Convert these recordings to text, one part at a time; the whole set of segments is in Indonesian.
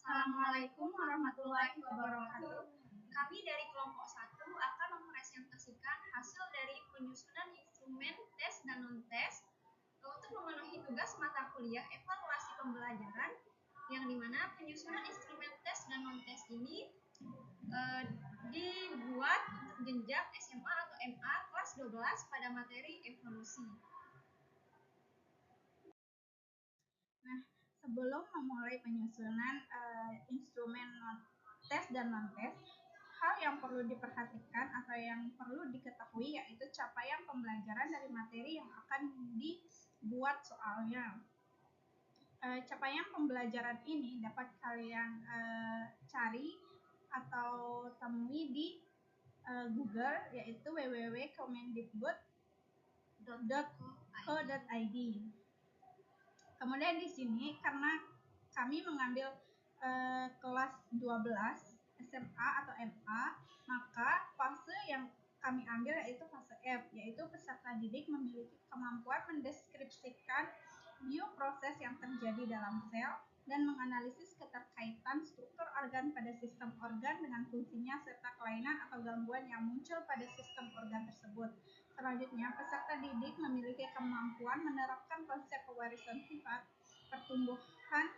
Assalamualaikum warahmatullahi wabarakatuh. Kami dari kelompok 1 akan mempresentasikan hasil dari penyusunan instrumen tes dan non-tes untuk memenuhi tugas mata kuliah evaluasi pembelajaran, yang dimana penyusunan instrumen tes dan non-tes ini dibuat untuk jenjang SMA atau MA kelas 12 pada materi evolusi. Nah, sebelum memulai penyusunan instrumen tes dan non-tes, hal yang perlu diperhatikan atau yang perlu diketahui yaitu capaian pembelajaran dari materi yang akan dibuat soalnya. Capaian pembelajaran ini dapat kalian cari atau temui di Google, yaitu www.kemendikbud.co.id. Kemudian di sini karena kami mengambil kelas 12 SMA atau MA, maka fase yang kami ambil yaitu fase F, yaitu peserta didik memiliki kemampuan mendeskripsikan bioproses yang terjadi dalam sel dan menganalisis keterkaitan struktur organ pada sistem organ dengan fungsinya serta kelainan atau gangguan yang muncul pada sistem organ tersebut. Selanjutnya, peserta didik memiliki kemampuan menerapkan konsep pewarisan sifat, pertumbuhan,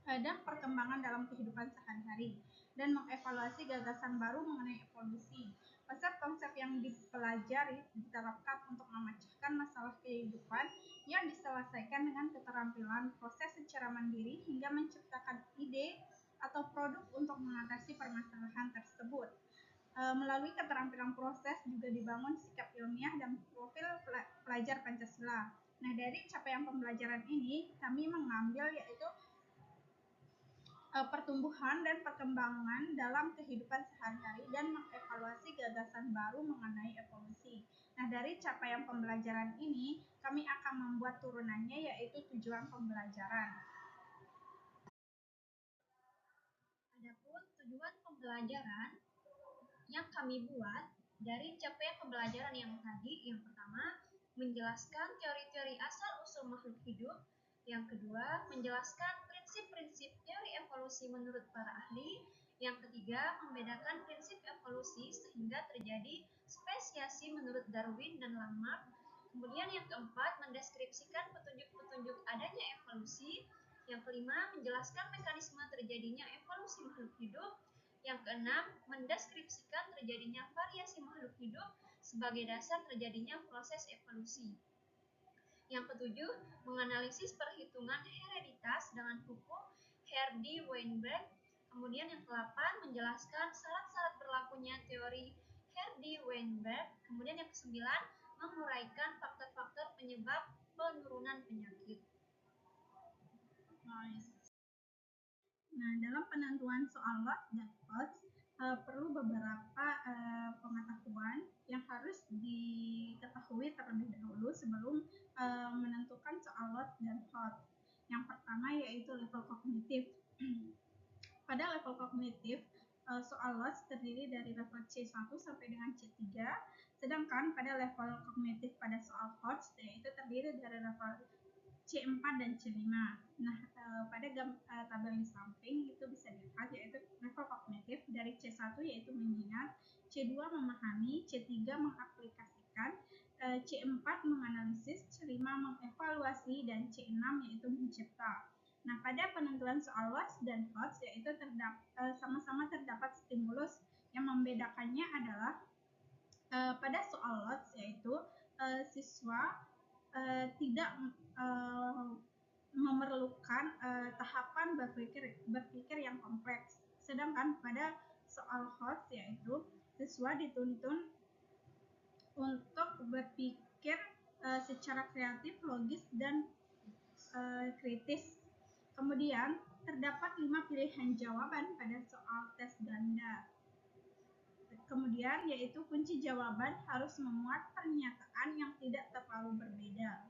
dan perkembangan dalam kehidupan sehari-hari, dan mengevaluasi gagasan baru mengenai evolusi. Konsep-konsep yang dipelajari diterapkan untuk memecahkan masalah kehidupan yang diselesaikan dengan keterampilan proses secara mandiri hingga menciptakan ide atau produk untuk mengatasi permasalahan tersebut. Melalui keterampilan proses juga dibangun sikap ilmiah dan profil pelajar Pancasila. Nah, dari capaian pembelajaran ini kami mengambil yaitu pertumbuhan dan perkembangan dalam kehidupan sehari-hari dan mengevaluasi gagasan baru mengenai evolusi. Nah, dari capaian pembelajaran ini kami akan membuat turunannya yaitu tujuan pembelajaran. Adapun tujuan pembelajaran yang kami buat dari capaian pembelajaran yang tadi, yang pertama menjelaskan teori-teori asal-usul makhluk hidup, yang kedua menjelaskan prinsip-prinsip teori evolusi menurut para ahli, yang ketiga membedakan prinsip evolusi sehingga terjadi spesiasi menurut Darwin dan Lamarck, kemudian yang keempat mendeskripsikan petunjuk-petunjuk adanya evolusi, yang kelima menjelaskan mekanisme terjadinya evolusi makhluk hidup, yang keenam mendeskripsikan terjadinya variasi makhluk hidup sebagai dasar terjadinya proses evolusi. Yang ketujuh, menganalisis perhitungan hereditas dengan hukum Hardy-Weinberg. Kemudian yang ke-8, menjelaskan syarat-syarat berlakunya teori Hardy-Weinberg. Kemudian yang ke-9, menguraikan faktor-faktor penyebab penurunan penyakit. Nah, dalam penentuan soal lot dan odds, perlu beberapa pengetahuan yang harus diketahui terlebih dahulu sebelum menentukan soal lot dan odds. Yang pertama yaitu level kognitif. Pada level kognitif, soal lot terdiri dari level C1 sampai dengan C3, sedangkan pada level kognitif pada soal odds yaitu terdiri dari level C4 dan C5. Nah, pada tabel di samping itu bisa dilihat yaitu level kognitif dari C1 yaitu mengingat, C2 memahami, C3 mengaplikasikan, C4 menganalisis, C5 mengevaluasi, dan C6 yaitu mencipta. Nah, pada penentuan soal loss dan odds yaitu sama-sama terdapat stimulus. Yang membedakannya adalah pada soal loss yaitu siswa tidak memerlukan tahapan berpikir yang kompleks. Sedangkan pada soal odds yaitu siswa dituntun untuk berpikir secara kreatif, logis, dan kritis. Kemudian terdapat 5 pilihan jawaban pada soal tes ganda. Kemudian yaitu kunci jawaban harus memuat pernyataan yang tidak terlalu berbeda.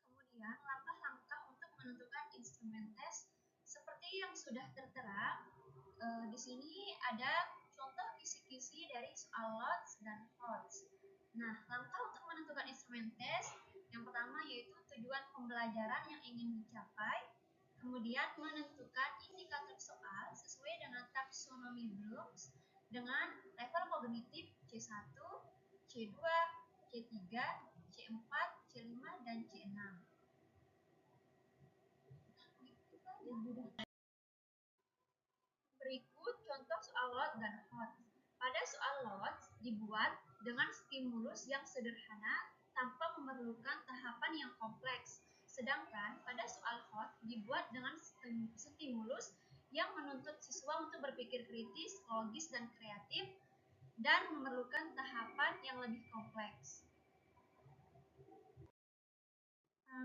Kemudian langkah-langkah untuk menentukan instrumen tes seperti yang sudah tertera. Di sini ada contoh kisi-kisi dari soal lots dan odds. Nah, langkah untuk menentukan instrumen tes Yang pertama yaitu tujuan pembelajaran yang ingin dicapai, kemudian menentukan indikator soal sesuai dengan taksonomi Bloom's dengan level kognitif C1, C2, C3, C4, C5, dan C6. Berikut contoh soal LOT dan HOT. Pada soal LOT dibuat dengan stimulus yang sederhana tanpa memerlukan tahapan yang kompleks. Sedangkan pada soal HOT dibuat dengan stimulus yang menuntut siswa untuk berpikir kritis, logis, dan kreatif, dan memerlukan tahapan yang lebih kompleks.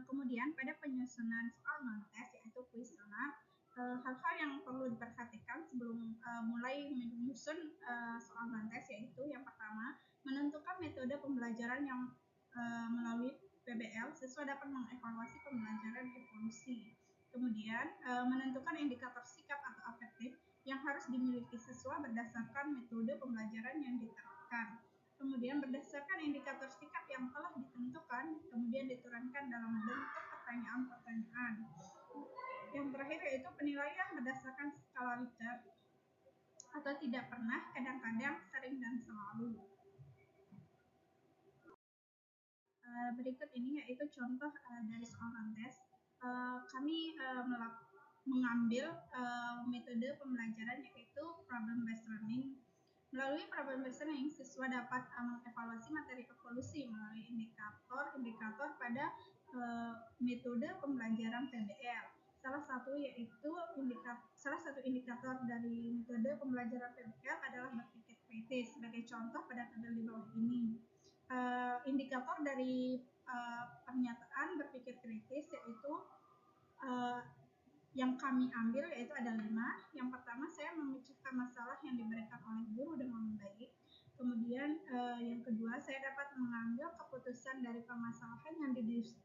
Kemudian pada penyusunan soal non-tes yaitu kuesioner, hal-hal yang perlu diperhatikan sebelum mulai menyusun soal non-tes yaitu yang pertama, menentukan metode pembelajaran yang melalui PBL siswa dapat mengevaluasi pembelajaran evolusi. Kemudian menentukan indikator sikap atau afektif yang harus dimiliki siswa berdasarkan metode pembelajaran yang diterapkan. Kemudian berdasarkan indikator sikap yang telah ditentukan, kemudian diturunkan dalam bentuk pertanyaan-pertanyaan. Yang terakhir yaitu penilaian berdasarkan skala Likert atau tidak pernah, kadang-kadang, sering, dan selalu. Berikut ini yaitu contoh dari soal non-tes. Kami mengambil metode pembelajaran yaitu problem-based learning. Melalui problem-based learning, siswa dapat mengevaluasi materi evolusi melalui indikator pada metode pembelajaran PBL. Salah satu indikator dari metode pembelajaran PBL adalah berpikir kritis. Sebagai contoh pada tabel di bawah ini, indikator dari pernyataan berpikir kritis yaitu yang kami ambil yaitu ada 5. Yang pertama, saya memecahkan masalah yang diberikan oleh guru dengan baik. Kemudian yang kedua, saya dapat mengambil keputusan dari permasalahan yang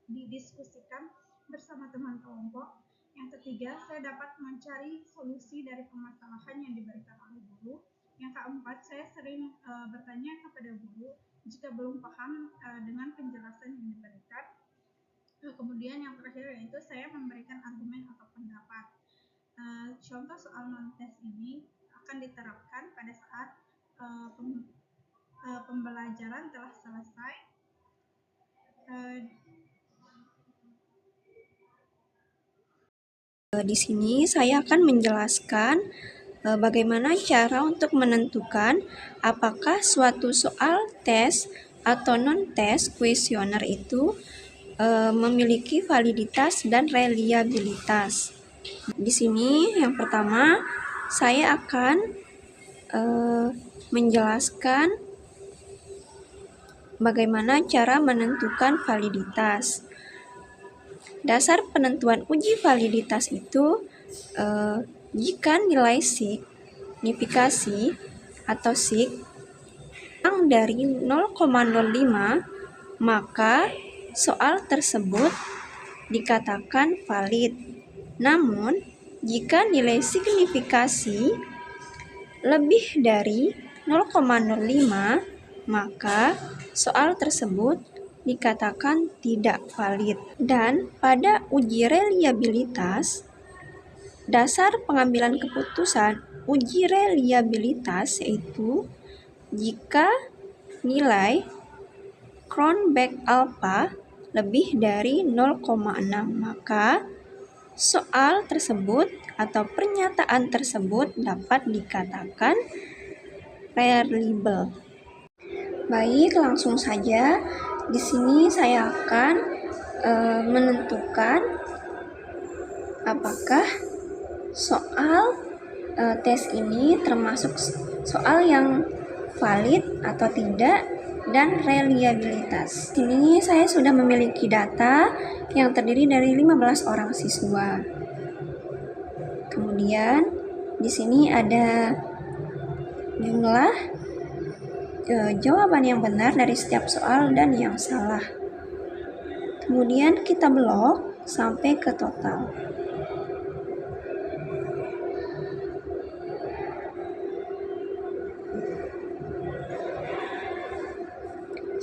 didiskusikan bersama teman kelompok. Yang ketiga, saya dapat mencari solusi dari permasalahan yang diberikan oleh guru. Yang keempat, saya sering bertanya kepada guru jika belum paham dengan penjelasan yang diberikan. Kemudian yang terakhir yaitu saya memberikan argumen atau pendapat. Contoh soal non-tes ini akan diterapkan pada saat pembelajaran telah selesai. Di sini saya akan menjelaskan bagaimana cara untuk menentukan apakah suatu soal tes atau non-tes kuesioner itu memiliki validitas dan reliabilitas. Di sini yang pertama saya akan menjelaskan bagaimana cara menentukan validitas. Dasar penentuan uji validitas itu jika nilai signifikasi atau sig kurang dari 0,05 maka soal tersebut dikatakan valid. Namun, jika nilai signifikasi lebih dari 0,05 maka soal tersebut dikatakan tidak valid. Dan pada uji reliabilitas, dasar pengambilan keputusan uji reliabilitas yaitu jika nilai Cronbach alpha lebih dari 0,6 maka soal tersebut atau pernyataan tersebut dapat dikatakan reliable. Baik, langsung saja. Di sini saya akan menentukan apakah soal tes ini termasuk soal yang valid atau tidak dan reliabilitas. Ini saya sudah memiliki data yang terdiri dari 15 orang siswa. Kemudian di sini ada jumlah jawaban yang benar dari setiap soal dan yang salah. Kemudian kita blok sampai ke total.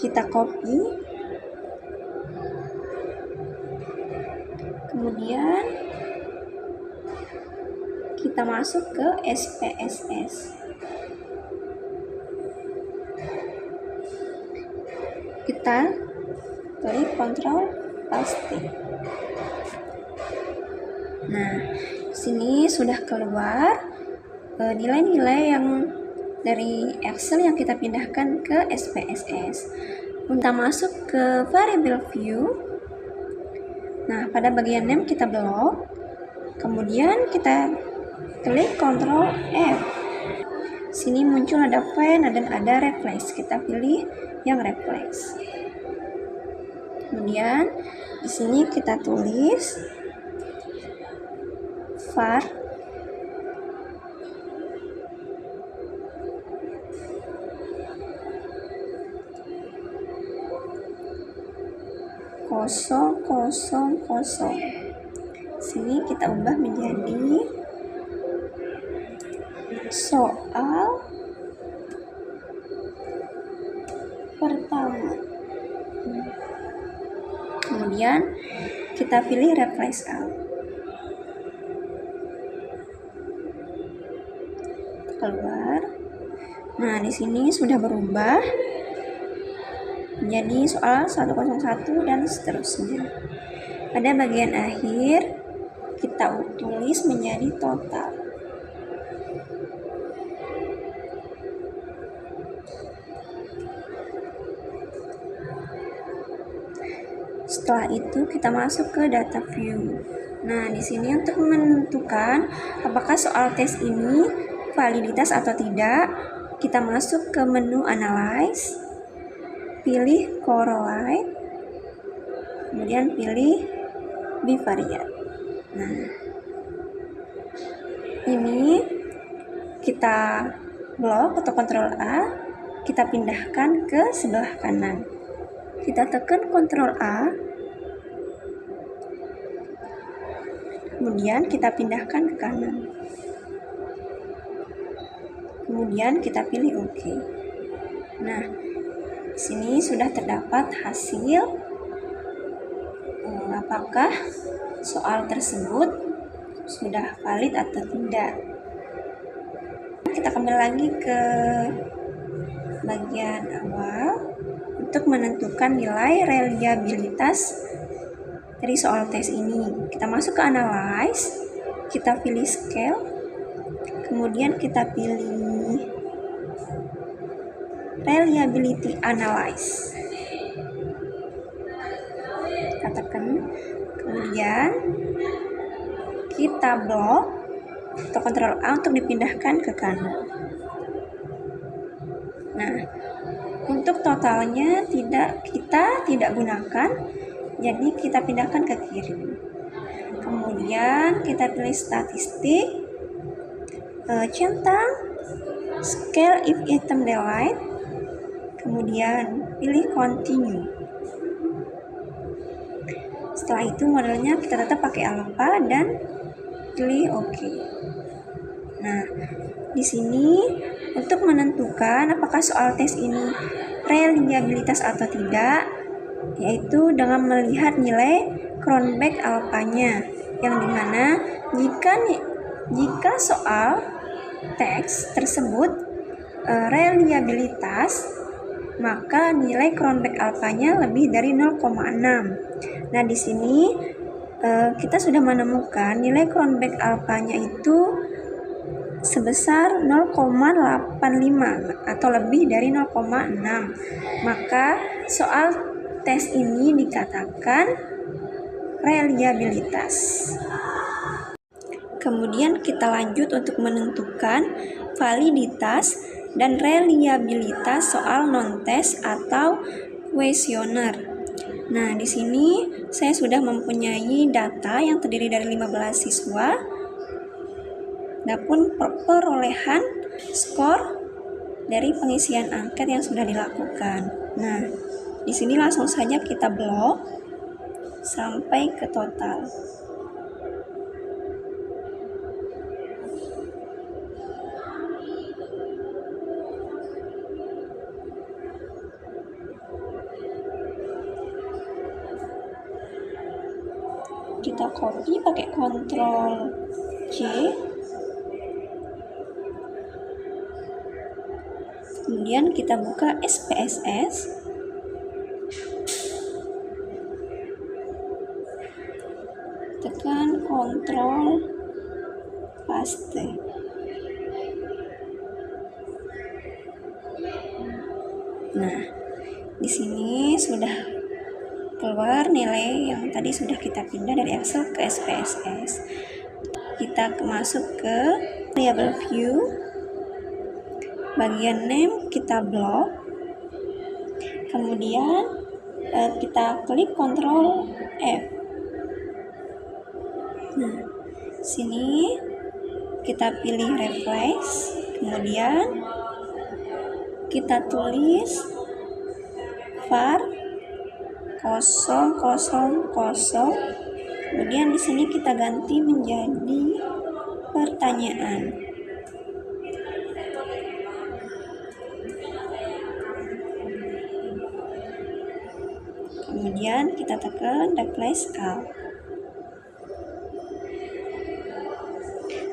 Kita copy. Kemudian kita masuk ke SPSS. Kita klik Ctrl paste. Nah, sini sudah keluar nilai-nilai yang dari Excel yang kita pindahkan ke SPSS. Kita masuk ke variable view. Nah, pada bagian name kita blok. Kemudian kita klik Ctrl F. Sini muncul ada find dan ada replace. Kita pilih yang replace. Kemudian di sini kita tulis var kosong kosong kosong. Sini kita ubah menjadi soal pertama. Kemudian kita pilih replace all. Keluar. Nah, di sini sudah berubah menjadi soal 101 dan seterusnya. Pada bagian akhir kita tulis menjadi total. Setelah itu kita masuk ke data view. Nah, di sini untuk menentukan apakah soal tes ini validitas atau tidak, kita masuk ke menu Analyze, pilih Correlate, kemudian pilih Bivariate. Nah, ini kita blok atau Ctrl A, kita pindahkan ke sebelah kanan. Kita tekan Ctrl A, kemudian kita pindahkan ke kanan. Kemudian kita pilih OK. Nah, sini sudah terdapat hasil apakah soal tersebut sudah valid atau tidak. Kita kembali lagi ke bagian awal untuk menentukan nilai reliabilitas dari soal tes ini. Kita masuk ke Analyze, kita pilih Scale, kemudian kita pilih Reliability Analyze. Katakan, kemudian kita blok atau Ctrl A untuk dipindahkan ke kanan. Nah, untuk totalnya kita tidak gunakan, jadi kita pindahkan ke kiri. Kemudian kita pilih statistik, centang, scale if item daylight, kemudian pilih continue. Setelah itu modelnya kita tetap pakai alpha dan pilih OK. Nah, di sini untuk menentukan apakah soal tes ini reliabilitas atau tidak, yaitu dengan melihat nilai Cronbach alphanya, yang dimana jika soal teks tersebut reliabilitas, maka nilai Cronbach alphanya lebih dari 0,6. Nah, di sini kita sudah menemukan nilai Cronbach alphanya itu sebesar 0,85 atau lebih dari 0,6. Maka soal tes ini dikatakan reliabilitas. Kemudian kita lanjut untuk menentukan validitas dan reliabilitas soal non-tes atau kuesioner. Nah, di sini saya sudah mempunyai data yang terdiri dari 15 siswa. Adapun perolehan skor dari pengisian angket yang sudah dilakukan. Nah, di sini langsung saja kita blok sampai ke total. kita copy pakai Ctrl C, kemudian kita buka SPSS, tekan Ctrl paste. Nah, di sini sudah keluar nilai yang tadi sudah kita pindah dari Excel ke SPSS. Kita masuk ke variable view, bagian name kita blok, kemudian kita klik Ctrl F. Nah, sini kita pilih replace, kemudian kita tulis var 000, kemudian di sini kita ganti menjadi pertanyaan. Kemudian kita tekan replace all.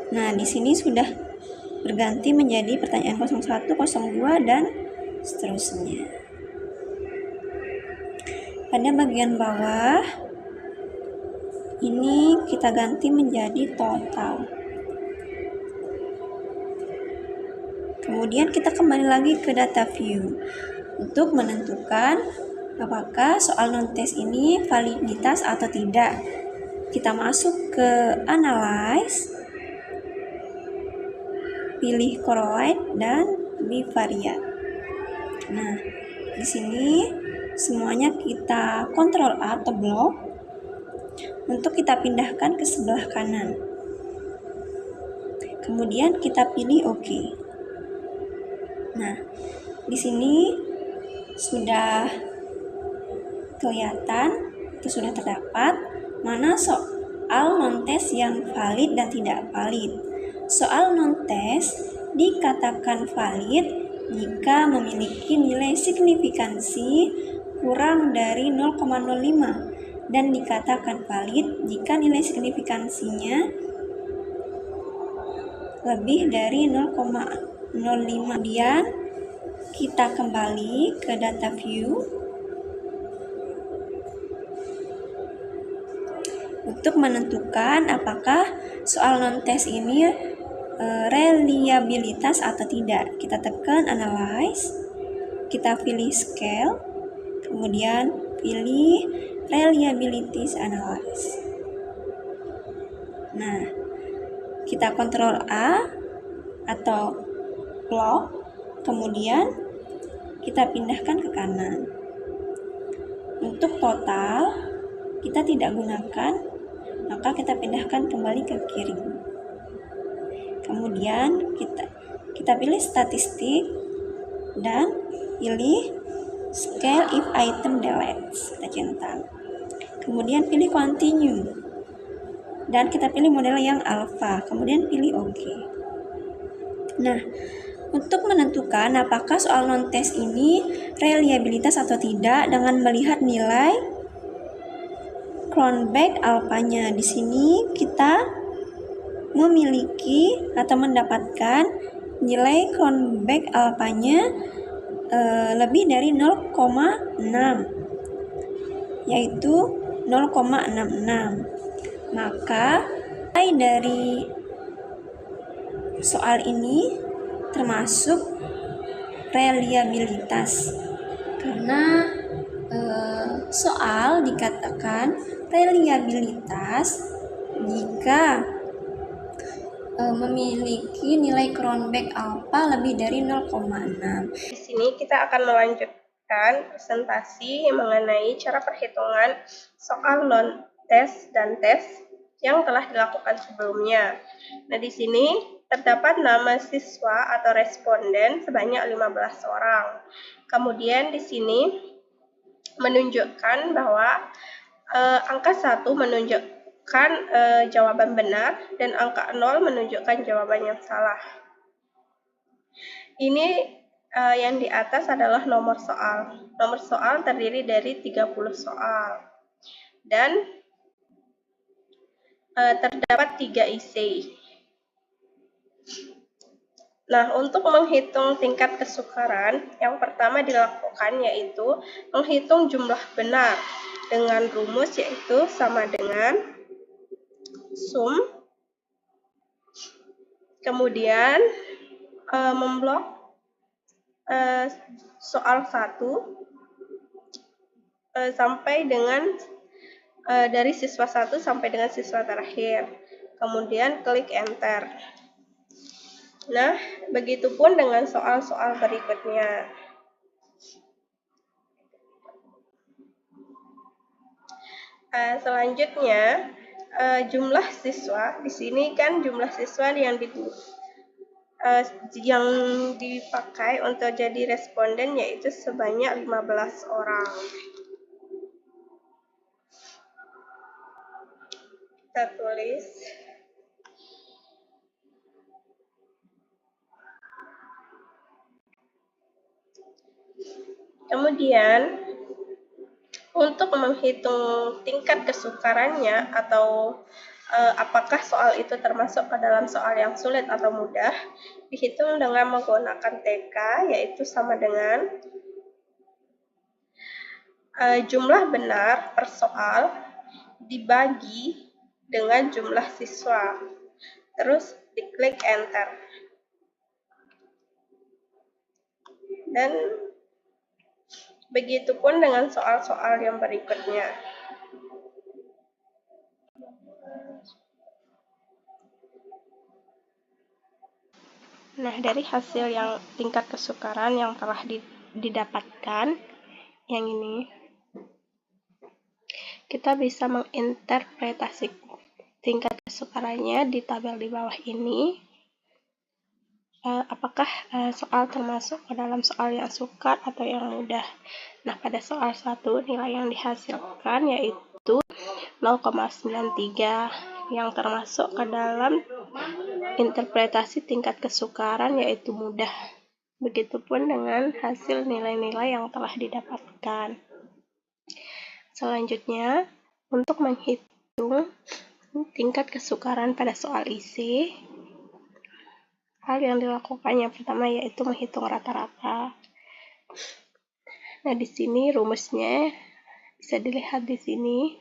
Nah, di sini sudah berganti menjadi pertanyaan 01, 02 dan seterusnya. Pada bagian bawah ini kita ganti menjadi total. Kemudian kita kembali lagi ke data view untuk menentukan apakah soal non-test ini validitas atau tidak. Kita masuk ke analyze, pilih correlate dan bivariate. Nah, di sini semuanya kita Ctrl A atau blok untuk kita pindahkan ke sebelah kanan. Kemudian kita pilih OK. Nah, di sini sudah kelihatan atau sudah terdapat mana soal non-test yang valid dan tidak valid. Soal non-test dikatakan valid jika memiliki nilai signifikansi kurang dari 0,05 dan dikatakan valid jika nilai signifikansinya lebih dari 0,05. Kemudian kita kembali ke data view untuk menentukan apakah soal non-test ini reliabilitas atau tidak. Kita tekan analyze, kita pilih scale, kemudian pilih reliability analyze. Nah, kita Ctrl A atau block, kemudian kita pindahkan ke kanan. Untuk total kita tidak gunakan, maka kita pindahkan kembali ke kiri. Kemudian kita pilih statistik dan pilih scale if item deletes, kita centang. Kemudian pilih continue dan kita pilih model yang alpha, kemudian pilih OK. Nah, untuk menentukan apakah soal non-test ini reliabilitas atau tidak dengan melihat nilai Cronbach alphanya, di sini kita memiliki atau mendapatkan nilai Cronbach alphanya lebih dari 0,6, yaitu 0,66. Maka nilai dari soal ini termasuk reliabilitas, karena soal dikatakan reliabilitas jika memiliki nilai Cronbach alpha lebih dari 0,6. Di sini kita akan melanjutkan presentasi mengenai cara perhitungan soal non-test dan tes yang telah dilakukan sebelumnya. Nah, di sini terdapat nama siswa atau responden sebanyak 15 orang. Kemudian di sini menunjukkan bahwa angka 1 menunjukkan jawaban benar dan angka 0 menunjukkan jawaban yang salah. Ini yang di atas adalah nomor soal. Nomor soal terdiri dari 30 soal. Dan terdapat 3 IC. Nah, untuk menghitung tingkat kesukaran, yang pertama dilakukan yaitu menghitung jumlah benar dengan rumus yaitu sama dengan sum, kemudian memblok soal 1 sampai dengan dari siswa 1 sampai dengan siswa terakhir. Kemudian klik enter. Nah, begitupun dengan soal-soal berikutnya. Selanjutnya, jumlah siswa. Di sini kan jumlah siswa yang dipakai untuk jadi responden yaitu sebanyak 15 orang. Kita tulis. Kemudian, untuk menghitung tingkat kesukarannya atau apakah soal itu termasuk ke dalam soal yang sulit atau mudah, dihitung dengan menggunakan TK, yaitu sama dengan jumlah benar per soal dibagi dengan jumlah siswa. Terus diklik enter. Dan begitupun dengan soal-soal yang berikutnya. Nah, dari hasil yang tingkat kesukaran yang telah didapatkan, yang ini, kita bisa menginterpretasi tingkat kesukarannya di tabel di bawah ini. Apakah soal termasuk ke dalam soal yang sukar atau yang mudah. Nah, pada soal 1 nilai yang dihasilkan yaitu 0,93 yang termasuk ke dalam interpretasi tingkat kesukaran yaitu mudah. Begitupun dengan hasil nilai-nilai yang telah didapatkan. Selanjutnya, untuk menghitung tingkat kesukaran pada soal isi, hal yang dilakukan yang pertama yaitu menghitung rata-rata. Nah, di sini rumusnya bisa dilihat di sini.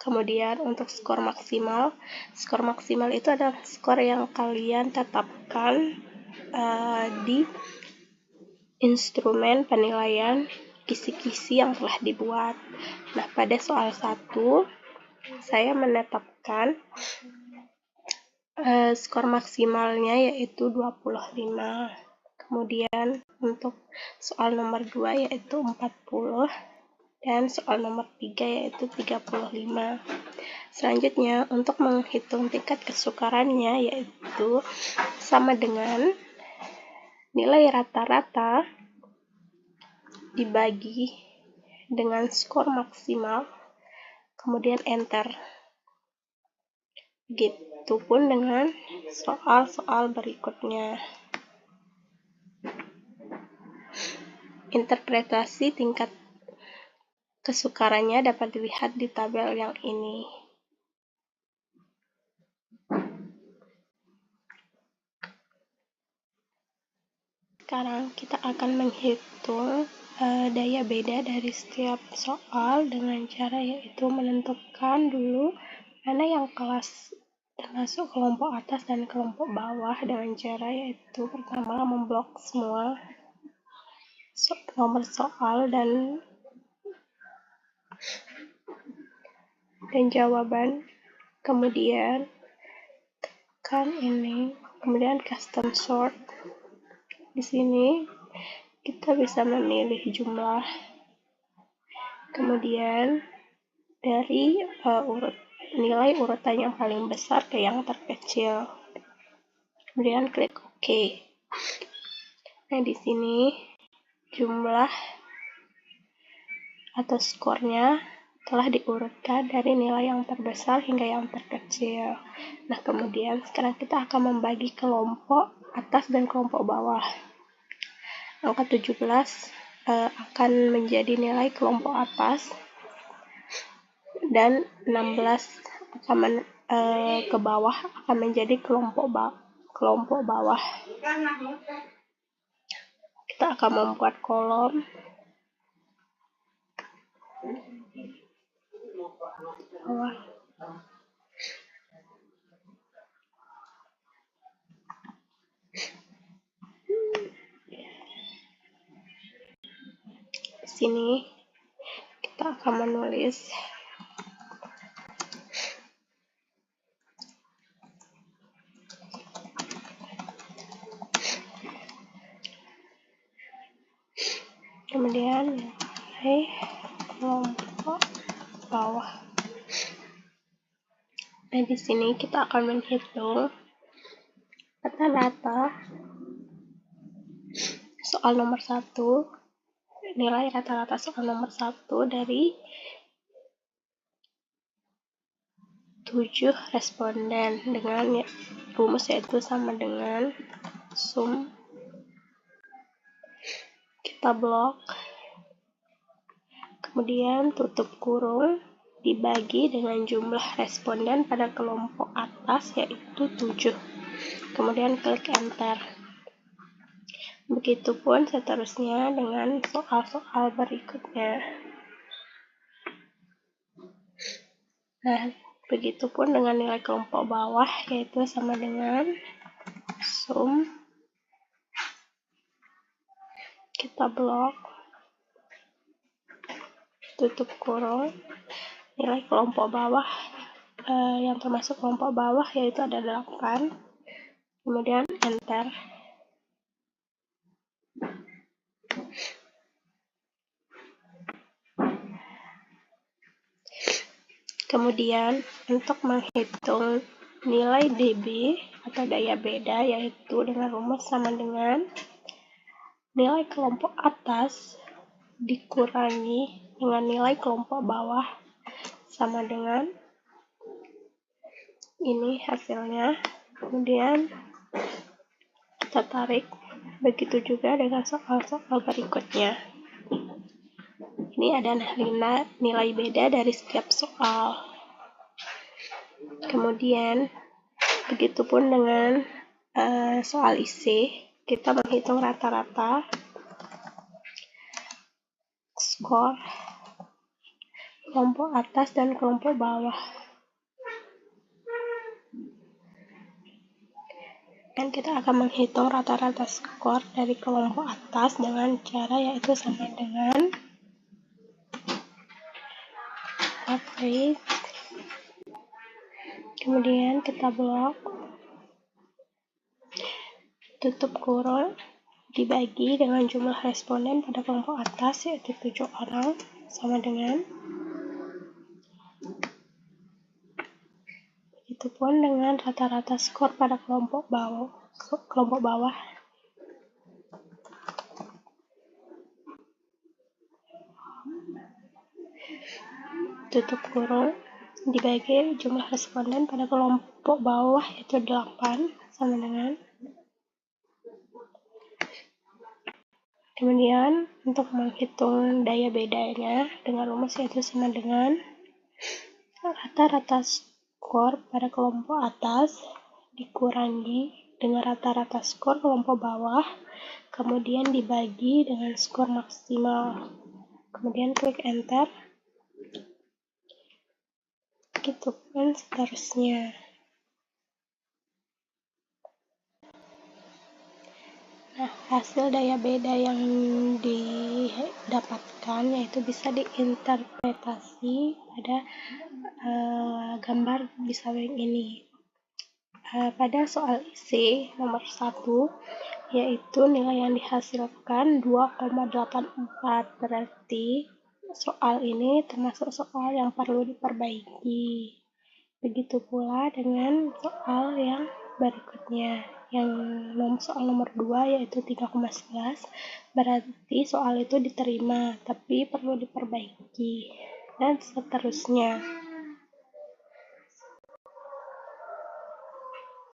Kemudian untuk skor maksimal itu adalah skor yang kalian tetapkan di instrumen penilaian kisi-kisi yang telah dibuat. Nah, pada soal 1 saya menetapkan skor maksimalnya yaitu 25. Kemudian untuk soal nomor 2 yaitu 40 dan soal nomor 3 yaitu 35. Selanjutnya, untuk menghitung tingkat kesukarannya yaitu sama dengan nilai rata-rata dibagi dengan skor maksimal, kemudian enter. Begitupun dengan soal-soal berikutnya. Interpretasi tingkat kesukarannya dapat dilihat di tabel yang ini. Sekarang kita akan menghitung daya beda dari setiap soal dengan cara yaitu menentukan dulu mana yang kelas termasuk kelompok atas dan kelompok bawah dengan cara yaitu pertama memblok semua nomor soal dan jawaban, kemudian tekan ini, kemudian custom sort. Di sini kita bisa memilih jumlah, kemudian dari nilai urutan yang paling besar ke yang terkecil, kemudian klik OK. Nah, di sini jumlah atau skornya telah diurutkan dari nilai yang terbesar hingga yang terkecil. Nah, kemudian sekarang kita akan membagi kelompok atas dan kelompok bawah. Angka 17 akan menjadi nilai kelompok atas dan 16 akan ke bawah akan menjadi kelompok bawah. Kita akan membuat kolom bawah. Di sini kita akan menulis kemudian nilai kelompok bawah. Nah, di sini kita akan menghitung rata-rata soal nomor 1, nilai rata-rata soal nomor 1 dari 7 responden dengan rumus yaitu sama dengan sum, kita blok, kemudian tutup kurung, dibagi dengan jumlah responden pada kelompok atas yaitu 7, kemudian klik enter. Begitupun seterusnya dengan soal-soal berikutnya. Nah, begitupun dengan nilai kelompok bawah yaitu sama dengan sum, kita blok, tutup kurung, nilai kelompok bawah yang termasuk kelompok bawah yaitu ada 8, kemudian enter. Kemudian untuk menghitung nilai dB atau daya beda yaitu dengan rumus sama dengan nilai kelompok atas dikurangi dengan nilai kelompok bawah sama dengan ini hasilnya. Kemudian kita tarik. Begitu juga dengan soal-soal berikutnya. Ini ada nilai beda dari setiap soal. Kemudian begitupun dengan soal isi, kita menghitung rata-rata skor kelompok atas dan kelompok bawah. Dan kita akan menghitung rata-rata skor dari kelompok atas dengan cara yaitu sama dengan average, kemudian kita blok, tutup kurung, dibagi dengan jumlah responden pada kelompok atas yaitu 7 orang sama dengan, begitupun dengan rata-rata skor pada kelompok bawah. Tutup kurung, dibagi jumlah responden pada kelompok bawah yaitu 8 sama dengan, kemudian untuk menghitung daya bedanya dengan rumus yaitu sama dengan rata-rata skor pada kelompok atas dikurangi dengan rata-rata skor kelompok bawah, kemudian dibagi dengan skor maksimal, kemudian klik enter. Gitu kan seterusnya. Nah, hasil daya beda yang didapatkan yaitu bisa diinterpretasi pada gambar bisa yang ini. Pada soal isi nomor 1 yaitu nilai yang dihasilkan 2,84, berarti soal ini termasuk soal yang perlu diperbaiki. Begitu pula dengan soal yang berikutnya, yang soal nomor 2 yaitu 3,11, berarti soal itu diterima tapi perlu diperbaiki, dan seterusnya.